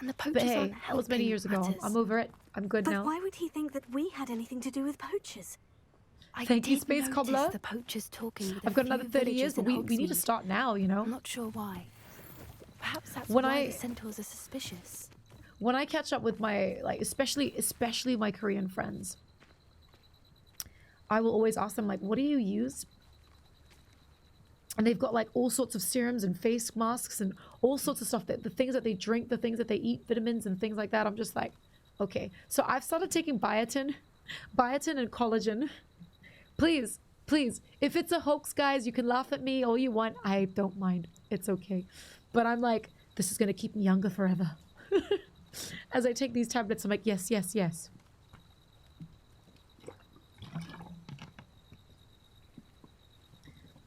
And the poachers But hey, aren't that was many helping years ago. matters. I'm over it. I'm good now. But why would he think that we had anything to do with poachers? Thank you, did Space notice Cobbler. the poachers talking with I've a got another few 30 years, villagers but in we need to Hogsmeade. start now, you know? I'm not sure why. Perhaps that's When why the centaurs are suspicious. When I catch up with my, like, especially my Korean friends, I will always ask them, like, what do you use? And they've got, like, all sorts of serums and face masks and all sorts of stuff, that the things that they drink, the things that they eat, vitamins and things like that. I'm just like, okay. So I've started taking biotin and collagen. Please, please, if it's a hoax, guys, you can laugh at me all you want. I don't mind. It's okay. But I'm like, this is going to keep me younger forever. As I take these tablets, I'm like, yes, yes, yes.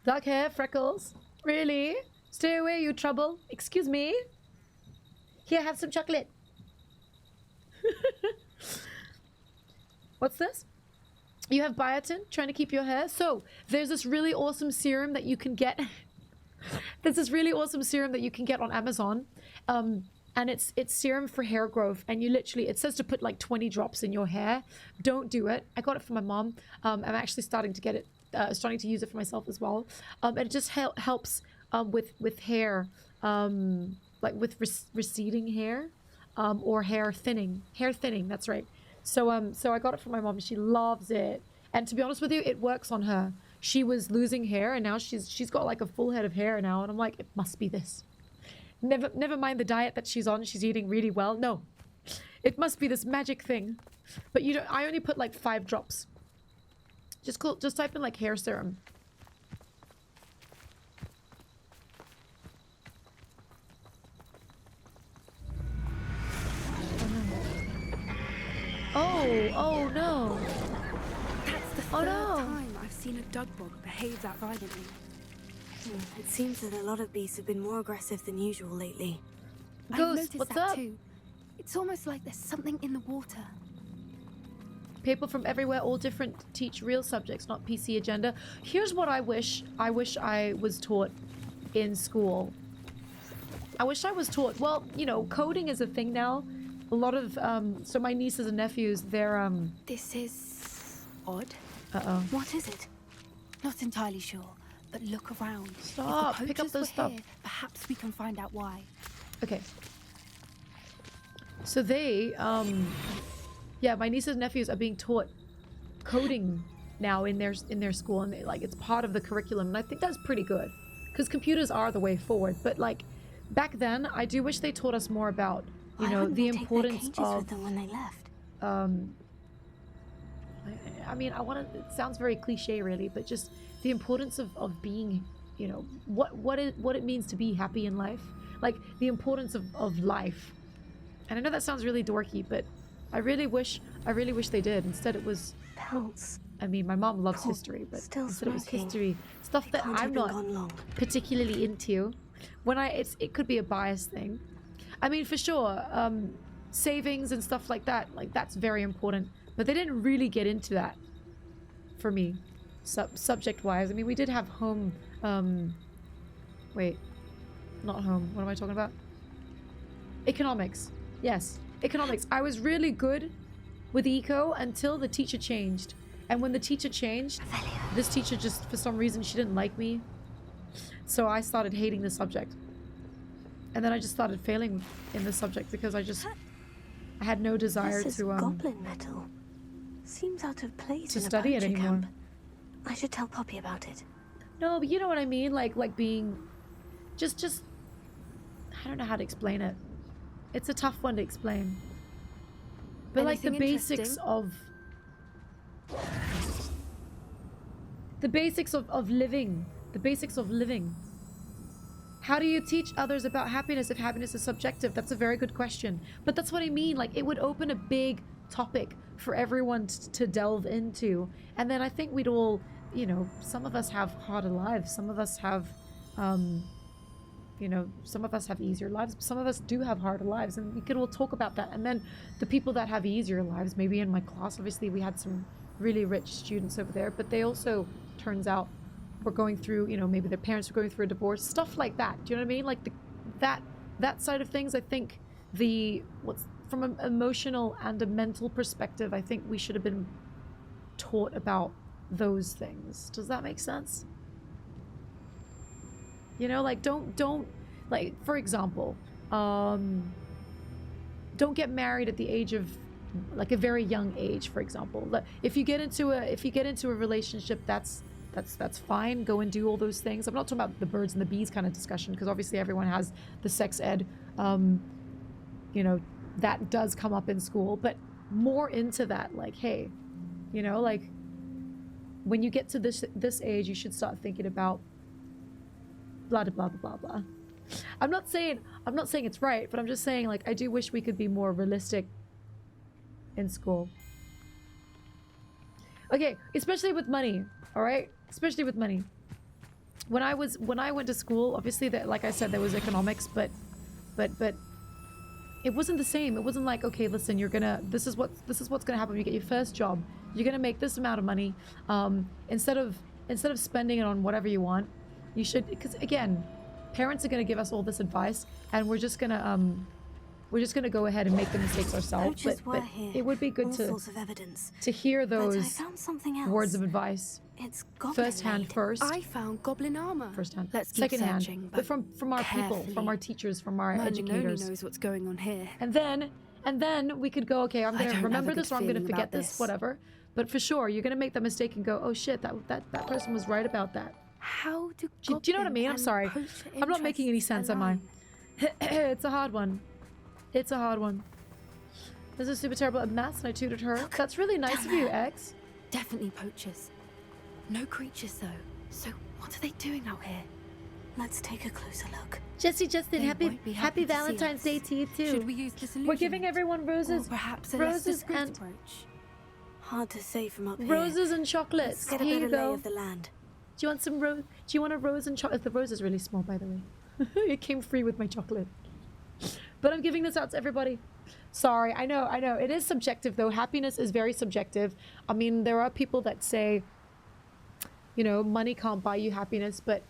Dark hair, freckles. Really? Stay away, you trouble. Excuse me. Here, have some chocolate. What's this? You have biotin, trying to keep your hair. So, there's this really awesome serum that you can get. There's this really awesome serum that you can get on Amazon. And it's serum for hair growth. And you literally, it says to put like 20 drops in your hair. Don't do it. I got it from my mom. I'm actually starting to get it, starting to use it for myself as well. And it just helps with hair, like with receding hair, or hair thinning. Hair thinning, that's right. So so I got it from my mom. She loves it. And to be honest with you, it works on her. She was losing hair and now she's got like a full head of hair now. And I'm like, it must be this. Never mind the diet that she's on. She's eating really well. No, it must be this magic thing. But you don't. I only put like 5 drops. Just type in like hair serum. Oh no. That's the third time I've seen a dugbog behave that violently. It seems that a lot of beasts have been more aggressive than usual lately. I've Ghost, noticed what's that up? too. It's almost like there's something in the water. People from everywhere, all different, teach real subjects, not PC agenda. Here's what I wish. I wish I was taught in school. I wish I was taught, well, you know, coding is a thing now. A lot of, so my nieces and nephews, they're, This is odd. Uh-oh. What is it? Not entirely sure, but look around. Stop, If the pick up poachers those were stuff. here, perhaps we can find out why. Okay. So they, yeah, my nieces and nephews are being taught coding now in their school, and like it's part of the curriculum, and I think that's pretty good, because computers are the way forward. But like back then, I do wish they taught us more about, you know, the importance of with them when they left. I mean, it sounds very cliche really, but just the importance of being, you know, what it means to be happy in life, like the importance of life. And I know that sounds really dorky, but I really wish they did. Instead it was Pelts. I mean, my mom loves history, but Still instead it was smoking. history stuff that Can't I'm have been not gone long. particularly into. When it could be a bias thing. I mean, for sure, savings and stuff like that's very important. But they didn't really get into that for me, subject-wise. I mean, we did have home. Wait, not home. What am I talking about? Economics. Yes, economics. I was really good with eco until the teacher changed. And when the teacher changed, this teacher just, for some reason, she didn't like me. So I started hating the subject. And then I just started failing in the subject because I had no desire This is to goblin metal. Seems out of place in a study it poacher anymore. camp. I should tell Poppy about it. No, but you know what I mean? Like being just I don't know how to explain it. It's a tough one to explain. But like the Anything basics interesting? of living. The basics of living. How do you teach others about happiness if happiness is subjective? That's a very good question. But that's what I mean. Like, it would open a big topic for everyone to delve into. And then I think we'd all, you know, some of us have harder lives. Some of us have, you know, some of us have easier lives. Some of us do have harder lives. And we could all talk about that. And then the people that have easier lives, maybe in my class, obviously we had some really rich students over there. But they also, turns out, were going through, you know, maybe their parents were going through a divorce, stuff like that. Do you know what I mean? Like that side of things, I think from an emotional and a mental perspective, I think we should have been taught about those things. Does that make sense? You know, like don't like, for example, don't get married at the age of like a very young age, for example. If you get into a relationship, that's fine. Go and do all those things. I'm not talking about the birds and the bees kind of discussion, because obviously everyone has the sex ed, you know, that does come up in school, but more into that, like, hey, you know, like when you get to this age, you should start thinking about blah blah blah blah blah. I'm not saying it's right, but I'm just saying, like, I do wish we could be more realistic in school. Okay, especially with money, all right? Especially with money. When I went to school, obviously, that, like I said, there was economics, but it wasn't the same. It wasn't like, okay, listen, this is what's gonna happen when you get your first job. You're gonna make this amount of money. Instead of spending it on whatever you want, you should, because again, parents are gonna give us all this advice, and we're just gonna go ahead and make the mistakes ourselves. But it would be good to hear those words of advice. It's first hand first. I found goblin armor. First hand. Let's keep second searching, hand. But from our people, from our teachers, from our educators. Knows what's going on here. And then we could go, okay, I'm gonna remember this, or I'm gonna forget this, whatever. But for sure, you're gonna make that mistake and go, oh shit, that person was right about that. How do you know what I mean? I'm sorry. I'm not making any sense, am I? It's a hard one. It's a hard one. This is super terrible at maths, and I tutored her. That's really nice of you, X. Definitely poachers. No creatures, though. So what are they doing out here? Let's take a closer look. Jesse, Justin, happy Valentine's Day to you too. Should we use this illusion? We're giving everyone roses. Or perhaps a roses less and brooch. Hard to say from up here. Roses and chocolates. Let's get a better lay of the land. Do you want some rose? Do you want a rose and chocolate? The rose is really small, by the way. It came free with my chocolate. But I'm giving this out to everybody. Sorry, I know. It is subjective, though. Happiness is very subjective. I mean, there are people that say, you know, money can't buy you happiness, but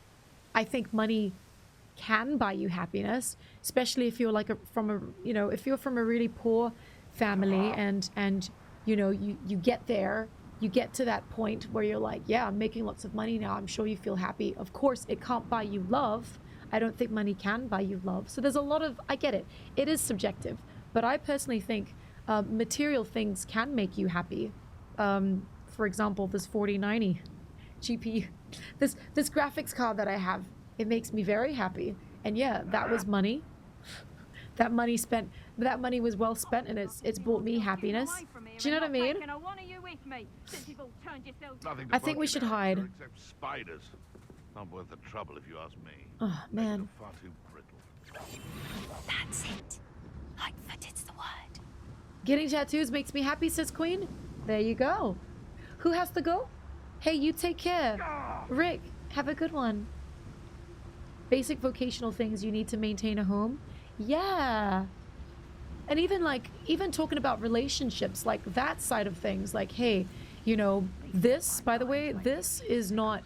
I think money can buy you happiness, especially if you're like if you're from a really poor family and you know, you get there, you get to that point where you're like, yeah, I'm making lots of money now. I'm sure you feel happy. Of course, it can't buy you love. I don't think money can buy you love. So there's a lot of, I get it. It is subjective. But I personally think material things can make you happy. For example, this 4090 GPU, this graphics card that I have, it makes me very happy. And yeah, that was money. That money was well spent, and it's brought me happiness. Do you know what I mean? I think we should hide. Spiders. Not worth the trouble, if you ask me. Oh, man. Far too brittle. That's it. Lightfooted's the word. Getting tattoos makes me happy, says Queen. There you go. Who has to go? Hey, you take care. Rick, have a good one. Basic vocational things you need to maintain a home. Yeah. And even talking about relationships, like that side of things, like, hey, you know, this, by the way, this is not,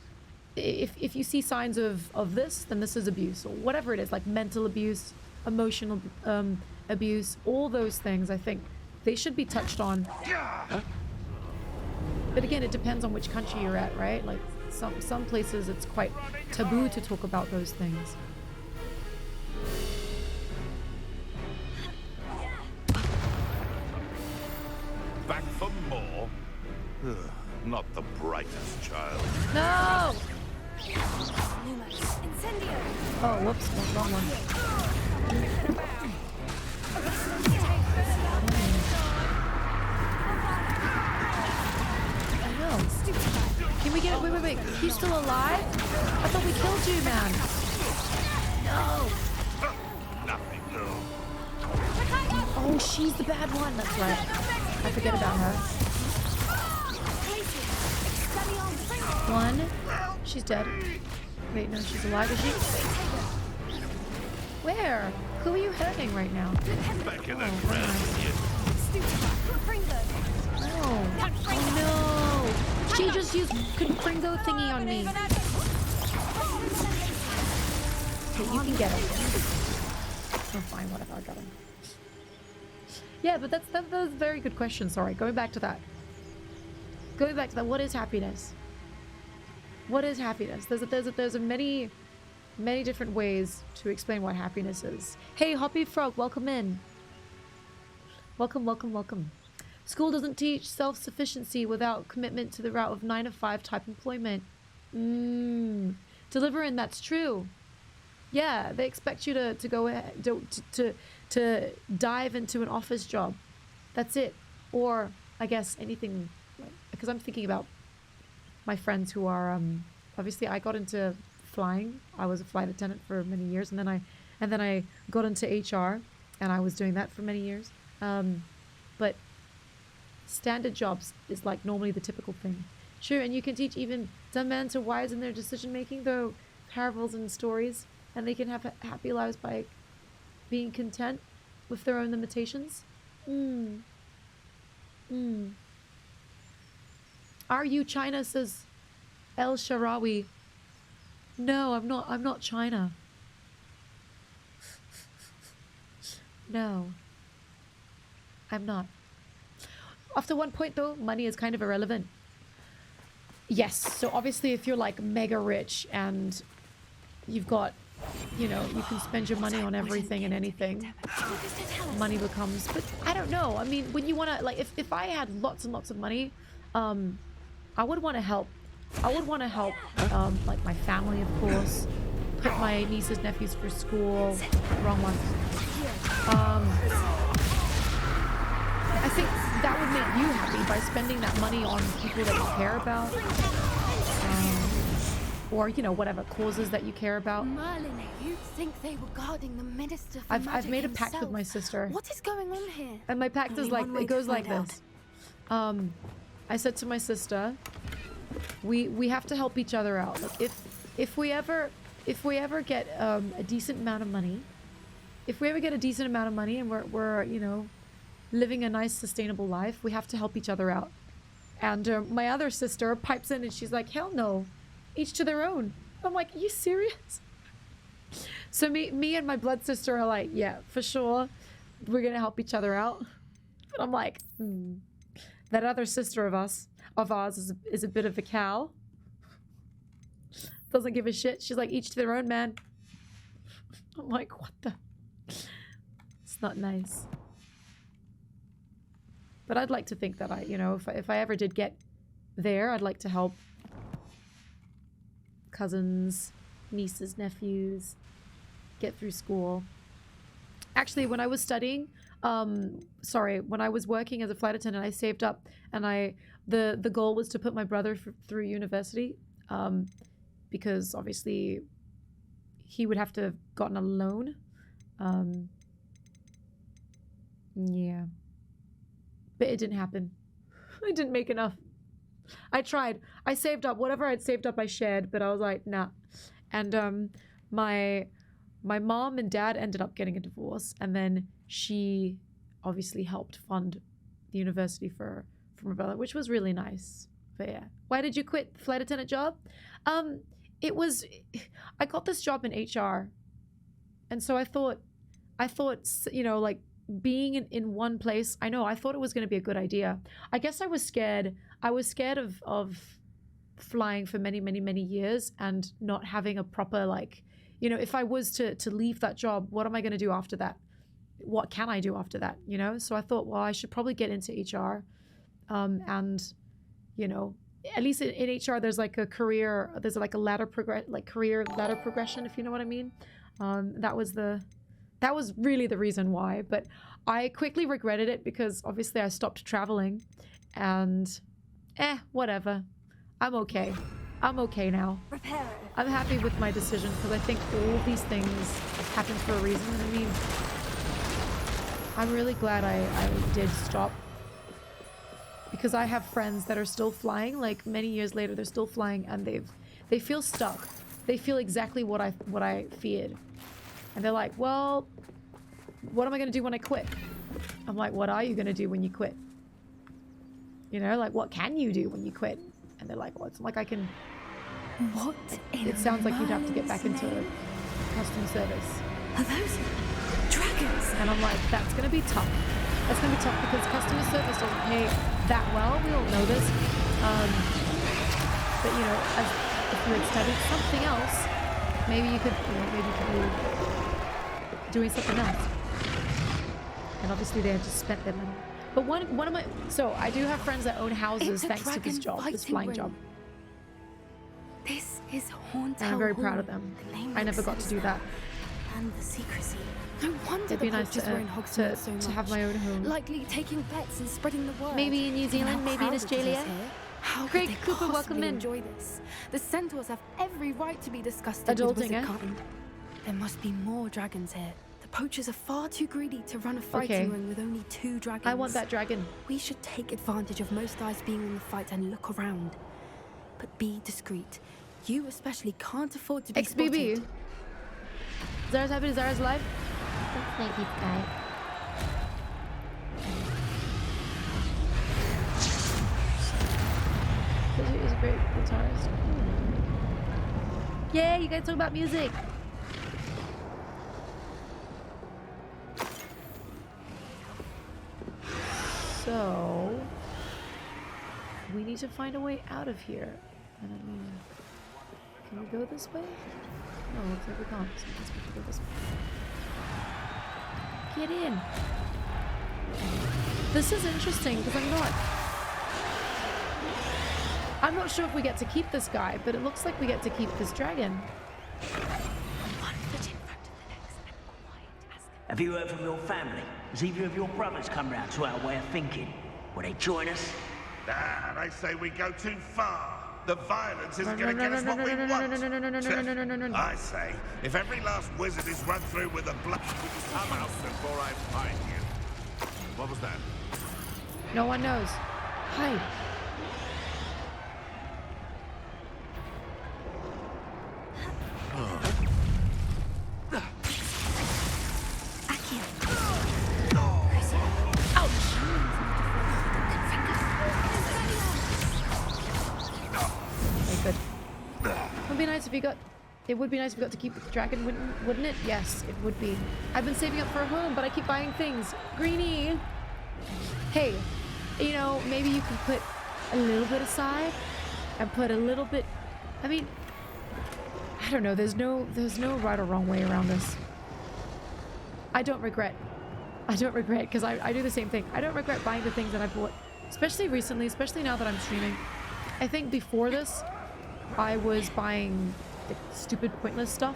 if you see signs of this, then this is abuse, or whatever it is, like mental abuse, emotional abuse, all those things, I think they should be touched on. But again, it depends on which country you're at, right? Like some places it's quite taboo to talk about those things. Back for more? Ugh, not the brightest child. No! Oh, whoops, wrong one. I know. Can we get it? Wait. He's still alive? I thought we killed you, man. No. Nothing, girl. Oh, she's the bad one. That's right. I forget about her. One. She's dead. Wait, no, she's alive, is she? Where? Who are you hurting right now? Back in that ground, No. Oh, no. She just used Confringo thingy on me. Okay, you can get him. Oh, fine, whatever, I got him. Yeah, but that's a very good question. Sorry, going back to that. What is happiness? What is happiness? There's a many different ways to explain what happiness is. Hey, Hoppy Frog, welcome in. Welcome. School doesn't teach self-sufficiency without commitment to the route of 9-to-5 type employment. Deliverance, that's true. Yeah, they expect you to go ahead, to dive into an office job. That's it. Or, I guess, anything, because I'm thinking about my friends who are, obviously I got into flying. I was a flight attendant for many years, and then I got into HR, and I was doing that for many years. But standard jobs is like normally the typical thing. Sure, and you can teach even dumb men to wise in their decision making, though parables and stories, and they can have happy lives by being content with their own limitations. Are you China, says El Sharawi. No, I'm not China. No. I'm not. After one point though, money is kind of irrelevant. Yes, so obviously if you're like mega rich and you've got, you know, you can spend your money on everything and anything, money becomes, but I don't know. I mean, when you want to, like, if I had lots and lots of money, I would want to help. I would want to help, like my family, of course, put my nieces, nephews through school. Wrong one. I think that would make you happy by spending that money on people that you care about. Or, you know, whatever causes that you care about. Merlin, you think they were guarding the minister for I've made a pact with my sister. What is going on here? And my pact is like, it goes like this. I said to my sister, we have to help each other out. Like if we ever get a decent amount of money, and we're you know, living a nice sustainable life, we have to help each other out. And my other sister pipes in and she's like, hell no, each to their own. I'm like, are you serious? So me and my blood sister are like, yeah, for sure, we're gonna help each other out. But I'm like, that other sister of ours is a bit of a cow. Doesn't give a shit. She's like, each to their own, man. I'm like, what the? It's not nice. But I'd like to think that you know, if I ever did get there, I'd like to help cousins, nieces, nephews get through school. Actually, when I was studying, when I was working as a flight attendant, I saved up, and the goal was to put my brother through university, because obviously he would have to have gotten a loan. Yeah. But it didn't happen. I didn't make enough. I tried. I saved up. Whatever I'd saved up, I shared, but I was like, nah. And my mom and dad ended up getting a divorce, and then she obviously helped fund the university for my brother, which was really nice. But yeah. Why did you quit the flight attendant job? I got this job in HR. And so I thought, you know, like, being in one place, I thought it was going to be a good idea. I guess I was scared. I was scared of flying for many, many, many years and not having a proper, like, you know, if I was to leave that job, what am I going to do after that? What can I do after that? You know? So I thought, well, I should probably get into HR. And, you know, at least in HR, there's like a career, there's like a career ladder progression, if you know what I mean. That was really the reason why, but I quickly regretted it because obviously I stopped traveling, and whatever. I'm okay. I'm okay now. I'm happy with my decision because I think all these things happen for a reason. I mean, I'm really glad I did stop, because I have friends that are still flying, like many years later, they're still flying, and they feel stuck. They feel exactly what I feared. And they're like, well, what am I going to do when I quit? I'm like, what are you going to do when you quit? You know, like, what can you do when you quit? And they're like, well, it's not like I can... What in It sounds like you'd have to get back into Merlin's customer service. Are those dragons? dragons. And I'm like, that's going to be tough. That's going to be tough because customer service doesn't pay that well. We all know this. But, you know, if you had studied something else, maybe you could, maybe you could be doing something else. And obviously they had just spent their money. But one of my, so I do have friends that own houses thanks to this job, this flying job. This is Haunted. And I'm very proud of them. I never got to do that. And the secrecy. No wonder It'd be the nice poachers were in Hogsmeade so much. to have my own home. Likely taking bets and spreading the word. Maybe in New Zealand, maybe in Australia. How Great, could they Cooper, welcome possibly in. enjoy this? The centaurs have every right to be disgusted with Adulting, eh? kind. There must be more dragons here. The poachers are far too greedy to run a fighting ring with only 2 dragons. I want that dragon. We should take advantage of most eyes being on the fight and look around. But be discreet. You especially can't afford to be XBB. spotted. Zara's happy, Zara's alive. Thank you, guy. He's a great guitarist. Yeah, you guys talk about music. So we need to find a way out of here. And I mean, can we go this way? No, looks like we can't. So I guess we have to go this way. Get in. This is interesting because I'm not sure if we get to keep this guy, but it looks like we get to keep this dragon. One foot in front of the next and quiet as the... Have you heard from your family? Has either of your brothers come round to our way of thinking? Will they join us? Nah, they say we go too far. The violence isn't going to get us what we want. I say, if every last wizard is run through with a blood, come out before I find you. What was that? No one knows. Hide. It would be nice if we got to keep the dragon, wouldn't it? Yes, it would be. I've been saving up for a home, but I keep buying things. Greenie! Hey, you know, maybe you can put a little bit aside and put a little bit... I mean, I don't know. There's no right or wrong way around this. I don't regret. Because I do the same thing. I don't regret buying the things that I bought, especially recently, especially now that I'm streaming. I think before this, I was buying the stupid, pointless stuff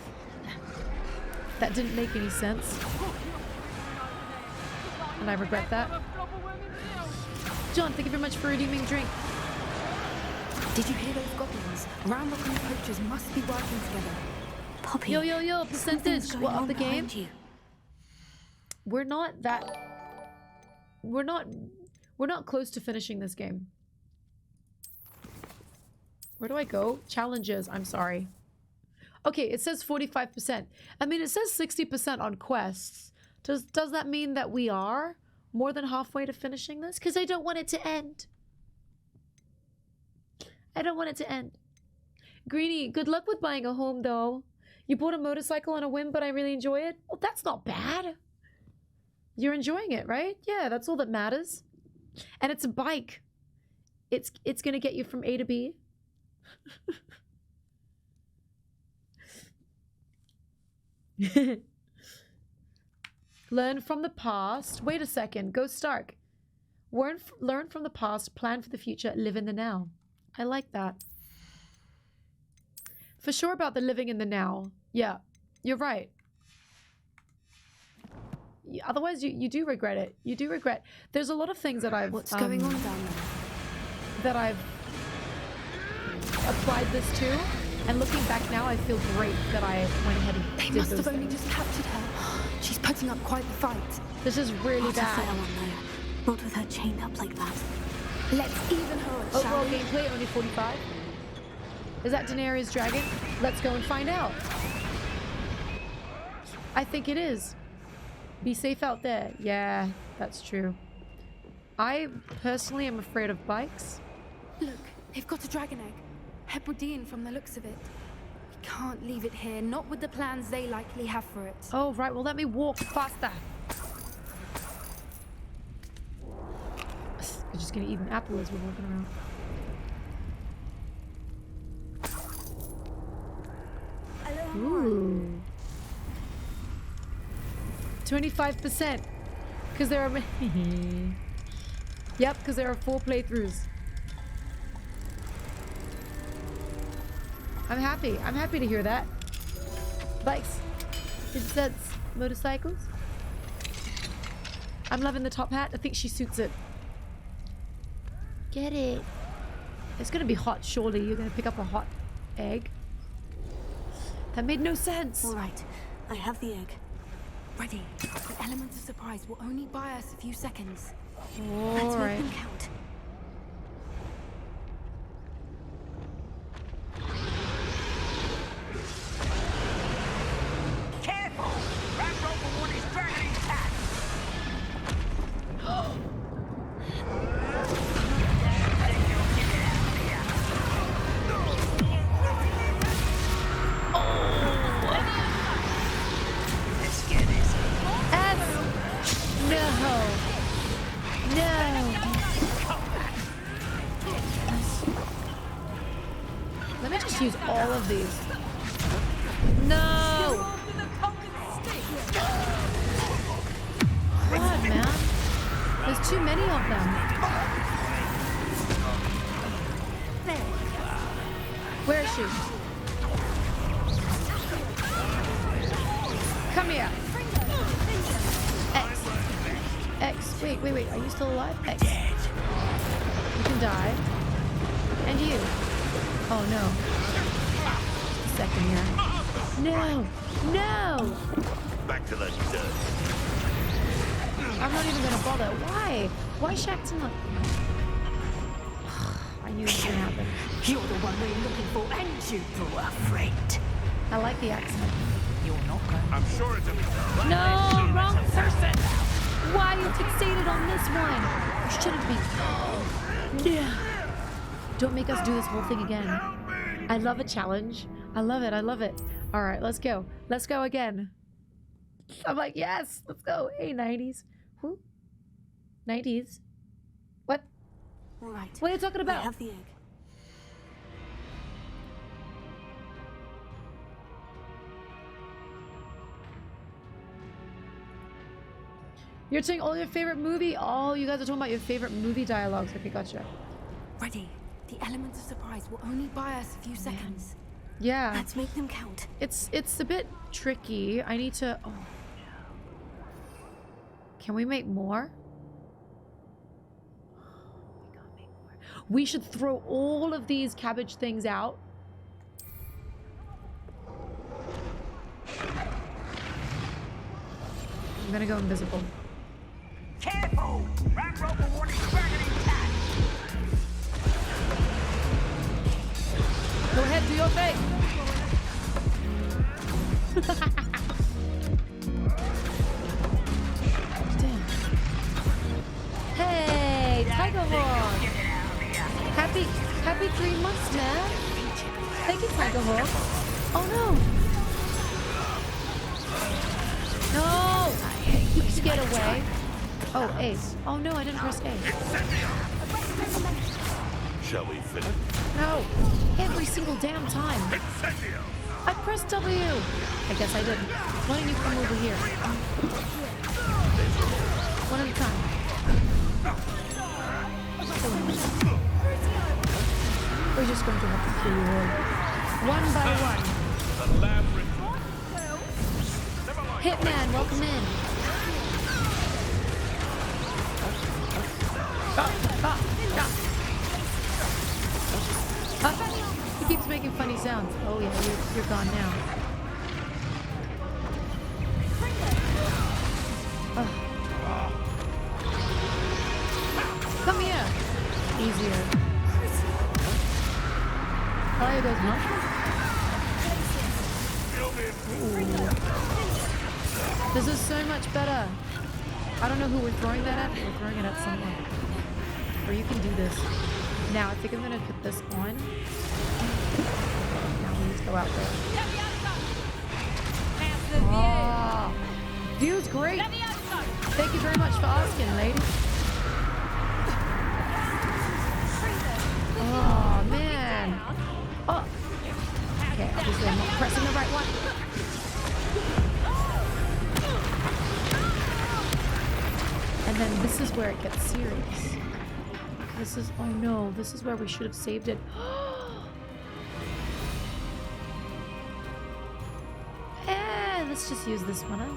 that didn't make any sense. And I regret that. John, thank you very much for redeeming drink. Did you hear those goblins? Ramrock and the poachers must be working together. Poppy. Yo, percentage. What of the game? You. We're not close to finishing this game. Where do I go? Challenges. I'm sorry. Okay, it says 45%. I mean, it says 60% on quests. Does that mean that we are more than halfway to finishing this? Because I don't want it to end. I don't want it to end. Greenie, good luck with buying a home, though. You bought a motorcycle on a whim, but I really enjoy it. Well, that's not bad. You're enjoying it, right? Yeah, that's all that matters. And it's a bike. It's going to get you from A to B. Learn from the past. Wait a second. Go Stark. Learn from the past, plan for the future, live in the now. I like that. For sure about the living in the now. Yeah, you're right. Otherwise, you do regret it. You do regret. There's a lot of things that I've... What's going on down there? That I've applied this to. And looking back now, I feel great that I went ahead and They did must those have only things. just captured her. She's putting up quite the fight. This is really Not a fair bad. one, though. Not with her chained up like that. Let's even her up, shall Overall we? gameplay, only 45. Is that Daenerys' dragon? Let's go and find out. I think it is. Be safe out there. Yeah, that's true. I personally am afraid of bikes. Look, they've got a dragon egg. Hebridean from the looks of it. We can't leave it here, not with the plans they likely have for it. Oh, right. Well, let me walk faster. You're just gonna eat an apple as we're walking around. Ooh. 25%. Because there are many. Yep, because there are 4 playthroughs. I'm happy. I'm happy to hear that. Bikes. Headsets. Motorcycles. I'm loving the top hat. I think she suits it. Get it. It's gonna be hot, surely. You're gonna pick up a hot egg. That made no sense. All right, I have the egg. Ready. The element of surprise will only buy us a few seconds. Let's All make right. them count. Careful! That robot one is dragging his cat! Let's get this. No. No. Let me just use all of these. No. God, man. There's too many of them. Where is she? Come here. X. X. Wait. Are you still alive? X. You can die. And you. Oh, no. Just a second here. No. No. Back to the dirt. I'm not even gonna bother. Why? Why Shaq's not? I knew it was gonna happen. You're the one we're looking for, and you brought a friend. I like the accent. You're not going. I'm sure it's a... No, wrong person. Why are you fixated on this one? You shouldn't be. Yeah. Don't make us do this whole thing again. I love a challenge. I love it. I love it. All right, let's go. Let's go again. I'm like, yes, let's go. Hey, 90s. Who? 90s. What? All right. What are you talking I about? have the egg. You're saying all your favorite movie? Oh, you guys are talking about your favorite movie dialogues. Okay, gotcha. Ready. The element of surprise will only buy us a few seconds. Yeah. Let's make them count. It's a bit tricky. I need to... Oh. Can we make more? We can't make more. We should throw all of these cabbage things out. I'm gonna go invisible. Careful! That robot one is dragging his cat. Go ahead, do your thing. Damn. Hey, Tiger Hawk. Happy 3 months, man. Thank you, Tiger Hawk. Oh no. No. You can get away. Oh, A. Oh no, I didn't press A. Shall we finish? No. Every single damn time. Incendio! I pressed W. I guess I didn't. Why don't you come over here? One at a time. We're just going to have to kill you all. One by one. The labyrinth. Hitman, welcome in. He keeps making funny sounds. Oh yeah, you're gone now. Come here. Easier. Oh, he goes, huh? Ooh. This is so much better. I don't know who we're throwing that at, but we're throwing it at someone. Or you can do this. Now, I think I'm gonna put this on. Now we just go out there. Oh, view's great. Thank you very much for asking, lady. then this is where it gets serious. This is, oh no, this is where we should have saved it. Let's just use this one, huh?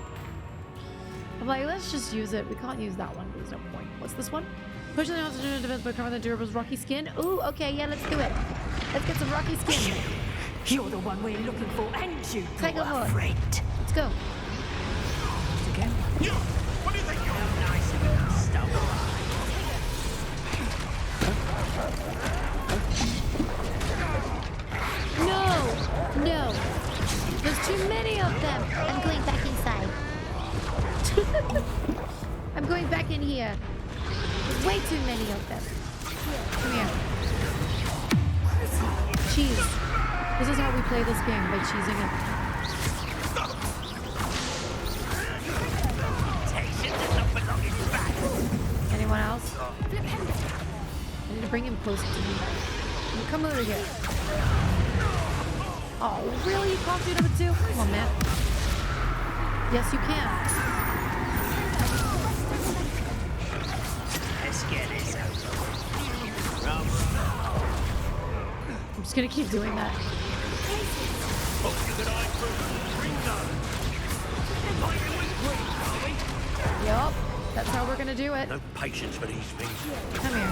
I'm like, let's just use it. We can't use that one. There's no point. What's this one? Pushing the oxygen and defense by covering the durable's rocky skin. Ooh, okay, yeah, let's do it. Let's get some rocky skin. You're the one we're looking for, ain't you? Take a look. Friend. Let's go. Again. You! What do you think you're... Nice of you, stuff. No! No! There's too many of them! I'm going back inside. I'm going back in here. There's way too many of them. Come here. Cheese. This is how we play this game, by cheesing it. Anyone else? I need to bring him closer to me. Come over here. Oh, really? You can't do number 2? Come on, man. Yes, you can. Let's get this over. I'm just gonna keep doing that. Yup. That's how we're gonna do it. No patience for these things. Come here.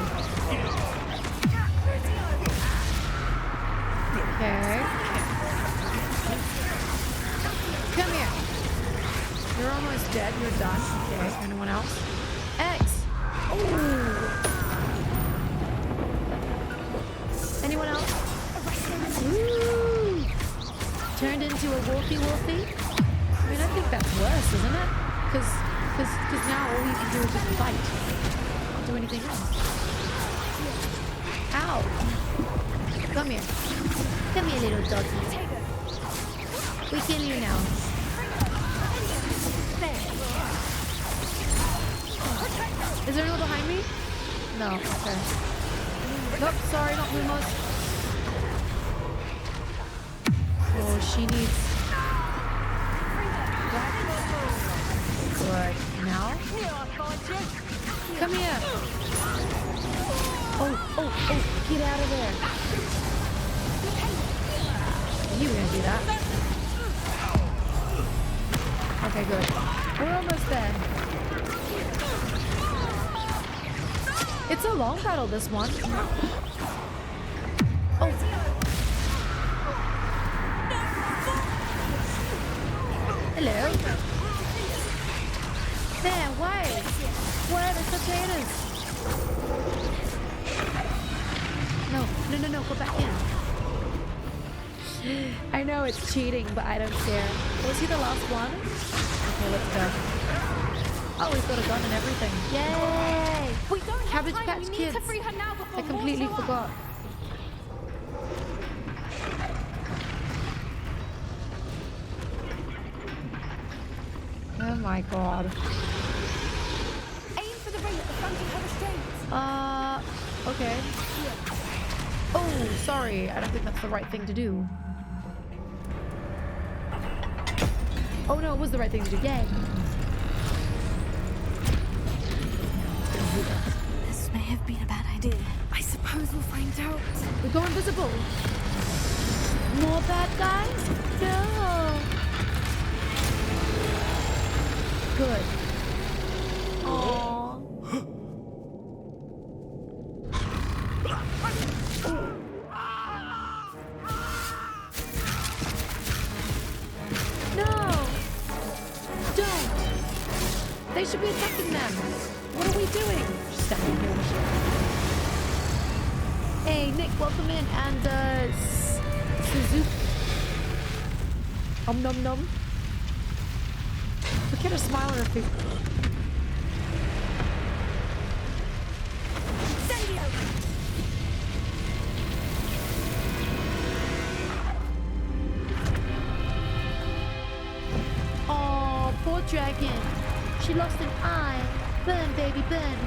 Okay. Come here. You're almost dead. You're done. Okay. Anyone else? Eggs. Ooh. Anyone else? Ooh. Turned into a wolfy. I mean, I think that's worse, isn't it? Because now all you can do is just fight. Not do anything else. Ow. Come here. Come here, little doggy. We kill you now. Is there anyone behind me? No. Okay. Nope. Sorry, not Lumos. Oh, she needs... Good. Now? Come here. Oh. Get out of there. You were gonna do that. Okay, good. We're almost there. It's a long battle, this one. Oh. Hello. There, why? Where are the potatoes? No, go back in. I know it's cheating, but I don't care. Was he the last one? Okay, let's go. Oh, we've got a gun and everything. Yay! We don't have Cabbage time. Patch We need Kids. to free her now before I completely war's over. forgot. Oh my god. Aim for the ring at the front of her restraints. Okay. Oh, sorry. I don't think that's the right thing to do. Oh no, it was the right thing to do. Yay. This may have been a bad idea. I suppose we'll find out. We go invisible. More bad guys? No. Good. Aww. No! Don't! They should be attacking them! What are we doing? Just standing here. Hey, Nick, welcome in, and, Suzuki. Nom nom. Look at her smile on her face. Oh, poor dragon. She lost an eye. Burn, baby, burn.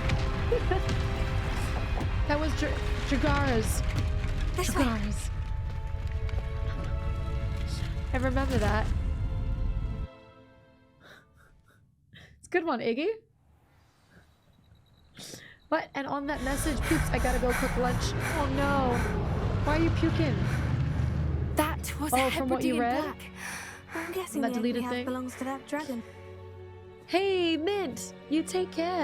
That was Dragara's. Dragara's. I remember that. It's a good one, Iggy. What? And on that message, poops, I gotta go cook lunch. Oh no. Why are you puking? That was Oh, from what you Hebridean read? black. I'm guessing That the egg we deleted have thing? belongs to that dragon. Hey, Mint, you take care.